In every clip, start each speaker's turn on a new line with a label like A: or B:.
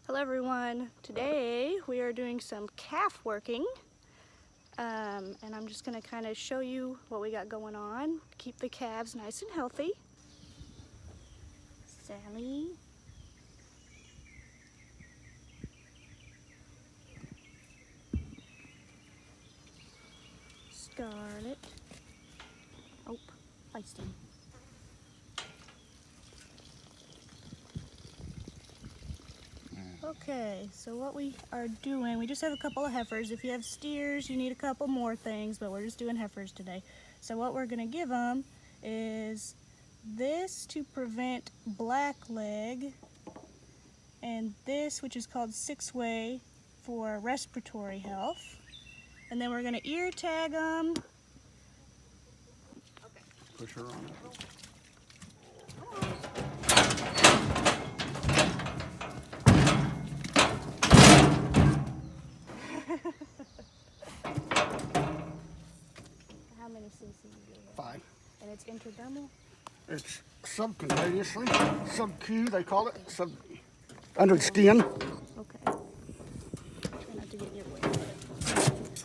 A: Hello everyone. Today we are doing some calf working and I'm just going to kind of show you what we got going on. Keep the calves nice and healthy. Sally. Scarlet. Oh, feisty. Okay, so what we are doing, we just have a couple of heifers. If you have steers, you need a couple more things, but we're just doing heifers today. So what we're gonna give them is this to prevent blackleg, and this, which is called 6-way, for respiratory health. And then we're gonna ear tag them. Okay.
B: Push her on it.
A: How many cc's do you have?
B: 5.
A: And it's intradermal?
B: It's subcutaneously, sub-Q they call it, under the skin.
A: Okay. Try not to get in your way with it.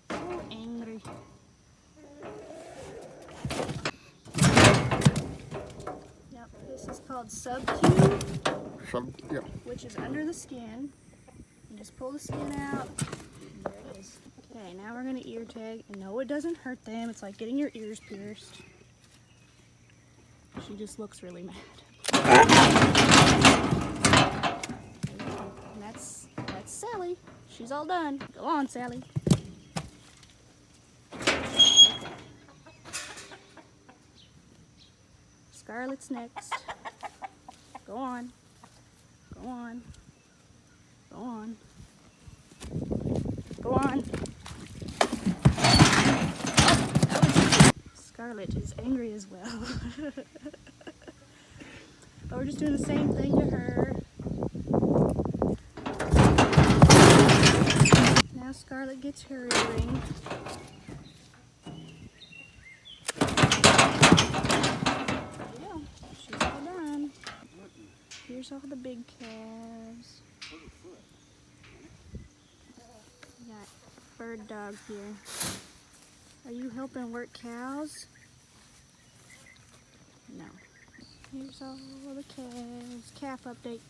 A: So angry. Yep, this is called sub-Q,
B: Yeah.
A: which is under the skin. You just pull the skin out. And there it is. Okay, now we're going to ear tag. And no, it doesn't hurt them. It's like getting your ears pierced. She just looks really mad. And that's Sally. She's all done. Go on, Sally. Scarlet's next. Go on. Go on. Go on. Go on. Scarlet is angry as well. But we're just doing the same thing to her. Now Scarlet gets her earring. There you go. She's all done. Here's all the big calves. We got bird dog here. Are you helping work cows? No. Here's all the calves. Calf update.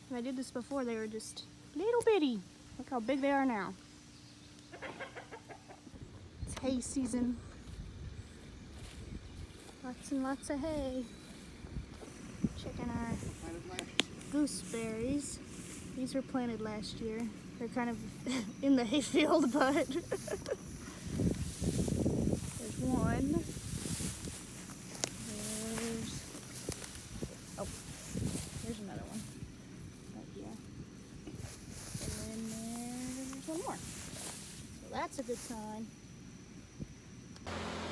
A: When I did this before, they were just little bitty. Look how big they are now. It's hay season. Lots and lots of hay. Checking our gooseberries. These were planted last year. They're kind of in the hayfield, but there's one. There's another one. Right here. And then there's one more. So that's a good sign.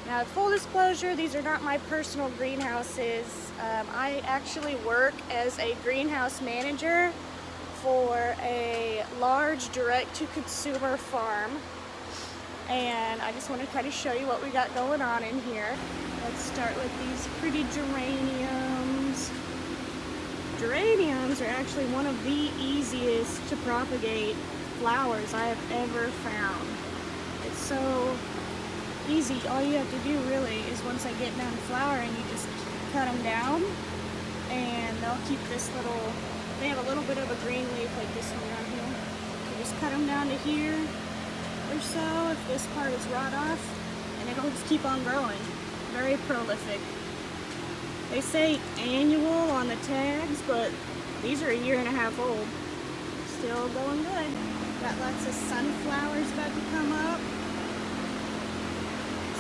A: Now, full disclosure, these are not my personal greenhouses. I actually work as a greenhouse manager for a large direct-to-consumer farm. And I just want to kind of show you what we got going on in here. Let's start with these pretty geraniums. Geraniums are actually one of the easiest to propagate flowers I have ever found. It's so easy. All you have to do really is once they get down to flowering, you just cut them down and they'll keep this little, they have a little bit of a green leaf like this one down here. You just cut them down to here or so if this part is rot off, and it'll just keep on growing. Very prolific. They say annual on the tags, but these are 1.5 years old. Still going good. Got lots of sunflowers about to come up.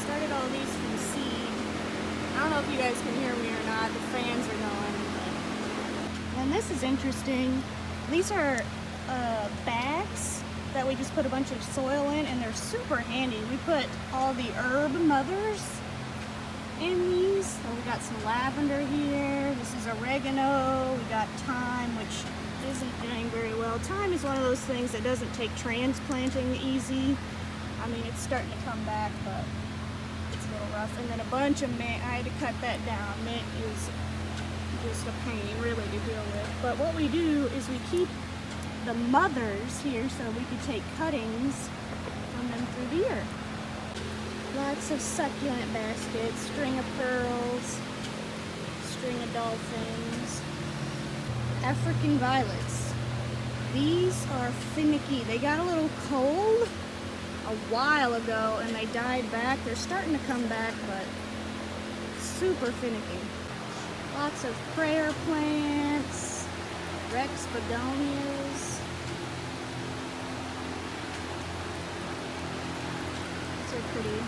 A: Started all these from seed. I don't know if you guys can hear me or not. The fans are going. But... And this is interesting. These are bags that we just put a bunch of soil in, and they're super handy. We put all the herb mothers in these. So we got some lavender here. This is oregano. We got thyme, which isn't doing very well. Thyme is one of those things that doesn't take transplanting easy. I mean, it's starting to come back, but it's a little rough. And then a bunch of mint. I had to cut that down. Mint is just a pain really to deal with. But what we do is we keep the mothers here so we could take cuttings from them through the year. Lots of succulent baskets, string of pearls, string of dolphins, African violets. These are finicky. They got a little cold a while ago and they died back. They're starting to come back, but super finicky. Lots of prayer plants, Rex begonias. These are pretty.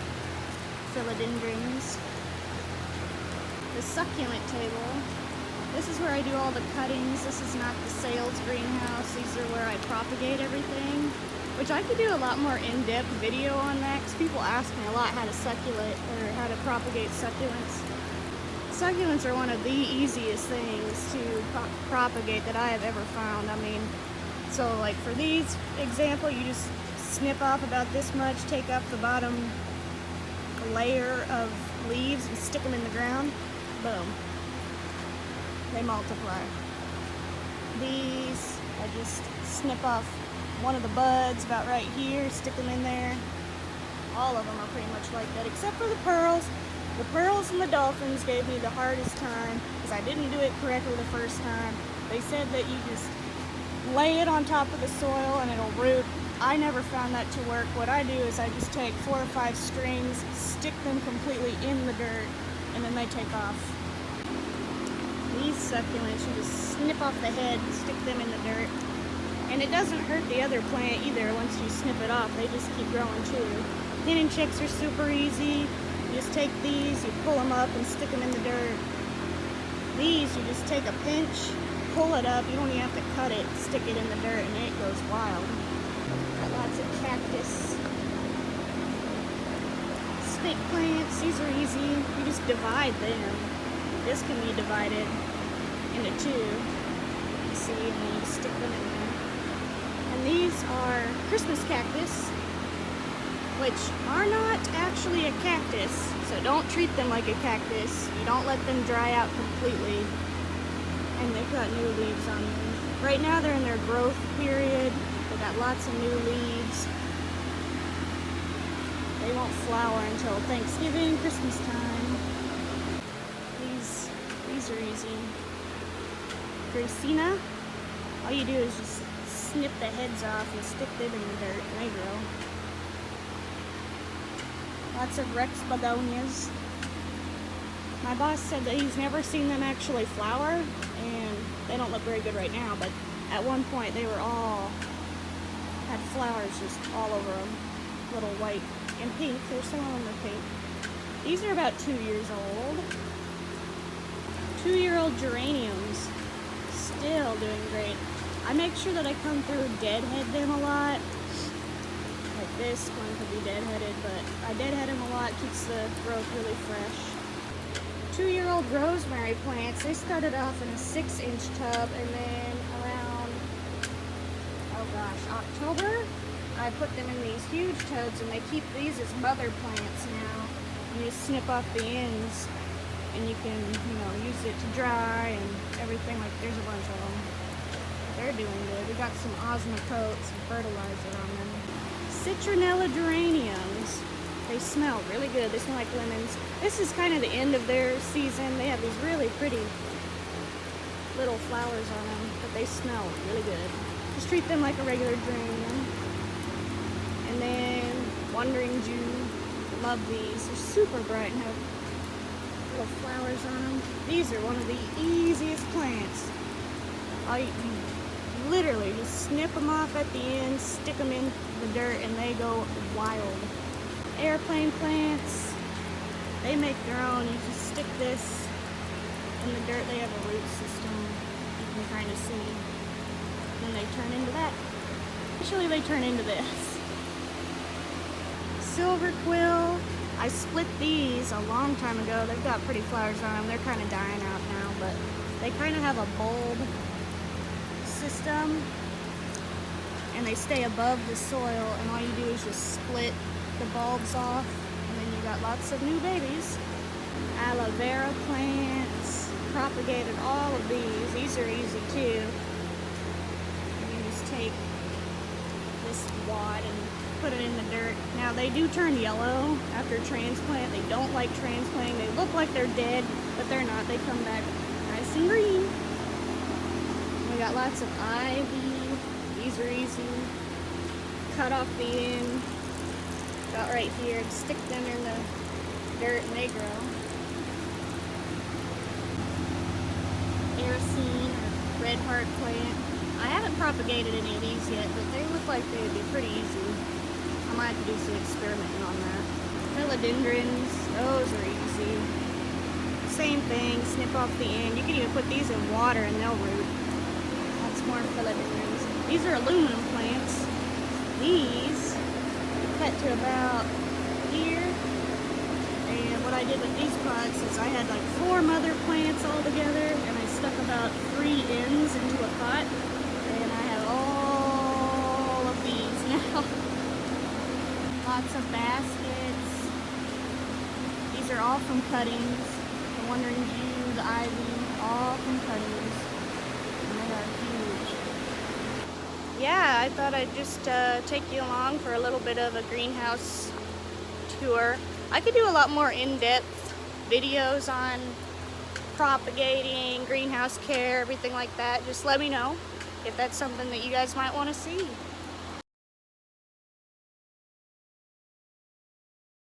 A: Philodendrons. The succulent table. This is where I do all the cuttings. This is not the sales greenhouse. These are where I propagate everything, which I could do a lot more in-depth video on that because people ask me a lot how to succulate or how to propagate succulents. Succulents are one of the easiest things to propagate that I have ever found. I mean, so like for these example, you just snip off about this much, take up the bottom layer of leaves and stick them in the ground. Boom. They multiply. These, I just snip off one of the buds about right here, stick them in there. All of them are pretty much like that, except for the pearls. The pearls and the dolphins gave me the hardest time because I didn't do it correctly the first time. They said that you just lay it on top of the soil and it'll root. I never found that to work. What I do is I just take 4 or 5 strings, stick them completely in the dirt, and then they take off. These succulents, you just snip off the head and stick them in the dirt. And it doesn't hurt the other plant either once you snip it off. They just keep growing too. Pinning chicks are super easy. You just take these, you pull them up and stick them in the dirt. These, you just take a pinch, pull it up. You don't even have to cut it, stick it in the dirt, and it goes wild. Got lots of cactus. Snake plants, these are easy. You just divide them. This can be divided into 2. You see, and then you stick them in there. And these are Christmas cactus, which are not actually a cactus. So don't treat them like a cactus. You don't let them dry out completely. And they've got new leaves on them. Right now they're in their growth period. They've got lots of new leaves. They won't flower until Thanksgiving, Christmas time. These are easy. Gracina, all you do is just snip the heads off and stick them in the dirt and they grow. Lots of Rex begonias. My boss said that he's never seen them actually flower, and they don't look very good right now, but at one point they were all, had flowers just all over them. Little white and pink. There's some of them are pink. These are about 2 years old. 2-year-old geraniums. Still doing great. I make sure that I come through deadhead them a lot. Like this one could be deadheaded, but I deadhead them a lot. Keeps the growth really fresh. 2-year-old rosemary plants. They started off in a 6-inch tub, and then around, oh gosh, October, I put them in these huge tubs, and they keep these as mother plants now. You just snip off the ends, and you can, use it to dry and everything. Like there's a bunch of them. They're doing good. We got some osmocote, some fertilizer on them. Citronella geraniums. They smell really good. They smell like lemons. This is kind of the end of their season. They have these really pretty little flowers on them, but they smell really good. Just treat them like a regular geranium. And then Wandering Jew. Love these. They're super bright and have little flowers on them. These are one of the easiest plants. You literally just snip them off at the end, stick them in the dirt, and they go wild. Airplane plants, they make their own. You just stick this in the dirt. They have a root system, you can kind of see. Then they turn into that. Usually they turn into this. Silver quill, I split these a long time ago. They've got pretty flowers on them. They're kind of dying out now, but they kind of have a bulb system, and they stay above the soil, and all you do is just split the bulbs off, and then you got lots of new babies. Aloe vera plants. propagated all of these. These are easy too. You just take this wad and put it in the dirt. Now they do turn yellow after transplant. They don't like transplanting. They look like they're dead, but they're not. They come back nice and green. We got lots of ivy. These are easy. Cut off the end. About right here and stick them in the dirt and they grow. Aircene or red heart plant. I haven't propagated any of these yet, but they look like they would be pretty easy. I might have to do some experimenting on that. Philodendrons, those are easy. Same thing, snip off the end. You can even put these in water and they'll root. That's more philodendrons. These are aluminum plants. These cut to about here. And what I did with these pots is I had like 4 mother plants all together and I stuck about 3 ends into a pot. And I have all of these now. Lots of baskets. These are all from cuttings. The wandering Jew, the ivy, all from cuttings. And they are huge. Yeah, I thought I'd just take you along for a little bit of a greenhouse tour. I could do a lot more in-depth videos on propagating, greenhouse care, everything like that. Just let me know if that's something that you guys might want to see.